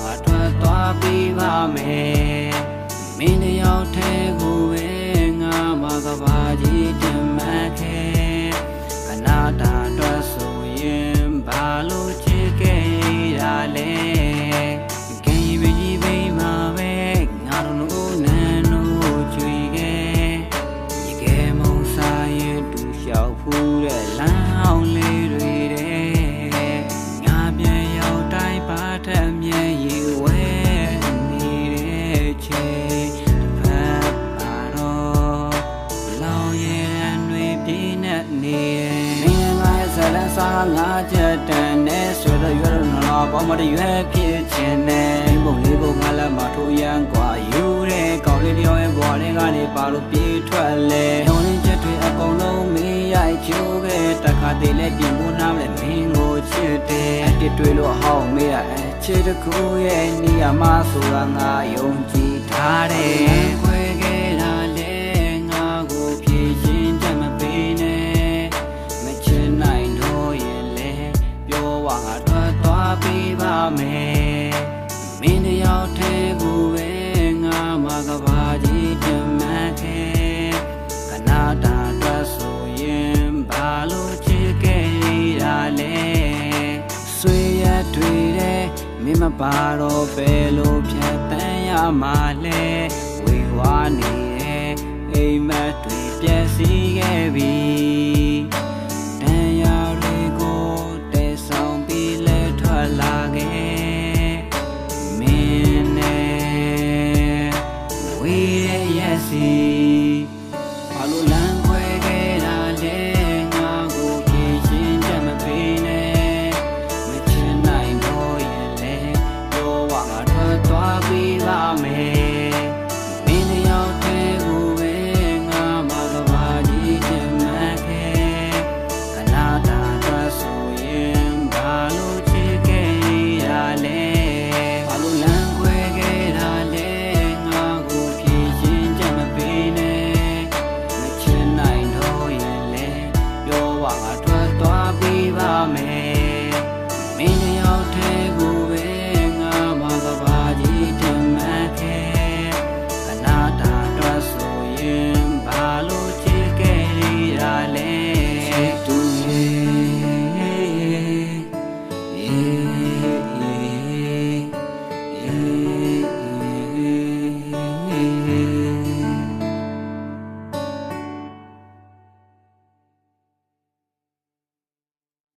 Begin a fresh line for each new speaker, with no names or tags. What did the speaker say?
ငါထွက်သွားပြီးပါမယ်မင်းတယောက်တည်းကိုပဲငါမကဘာကြီးတမတ်ခဲခဏတာအတွက်ဆိုရင်ဘာလို့ချစ်ခဲ့ရလဲခင်ကြီးပဲကြီးပဲမှာပဲငါတို့နန်းတို့ကြွေခဲ့ရေခဲမုံစားရင်တူလျှောက်ဖူးတဲ့လမ်းအောင်လေးတွေတဲ့ငါပြန်ရောက်တိုင်းပါထက်မြဲရေဝဲနေတဲ့ချေတစ်ဖက်ပါတော့လောင်ရည်တွေပြင်းနေဇလန်စာငါချက်တန်နဲ့ဆွေရရွယ်နော်ပေါမတရွယ်ဖြစ်ခြင်းနဲ့ဘုံလေးဘုံငါလက်မထိုးရန်กว่าယူတဲ့ကောင်းလေးတယောက်ရဲ့ဘွားလေးကနေပါလို့ပြေးထွက်လဲဟိုလင်းချက်တွေအကုန်လုံးမေးရိုက်ချိုးခဲ့တခါတည်းလဲပြင်ဖို့နားလဲမင်းကိုချစ်တယ်အတစ်တွေလို့ဟောင်းမေးရချစ်တခုရဲ့နေရာမှာဆိုတာငါယုံကြည်ထားတယ်ခွဲခဲ့တာလဲငါကိုဖြည့်ရှင်တတ်မပေးနဲ့ငါထွက်သွားပြီးပါမယ်မင်းတယောက်တည်းကိုပဲငါမကဘာကြီးတမတ်ခဲခဏတာအတွက်ဆိုရင်ဘာလို့ချစ်ခဲ့ရလဲဆွေရတွေ့တဲ့မင်းမပါတော့ဘယ်လိုဖြတ်တန်းရမှာလဲဝေဝါနေတဲ့အိမ်မက်တွေပျက်စီးခဲ့ပြီ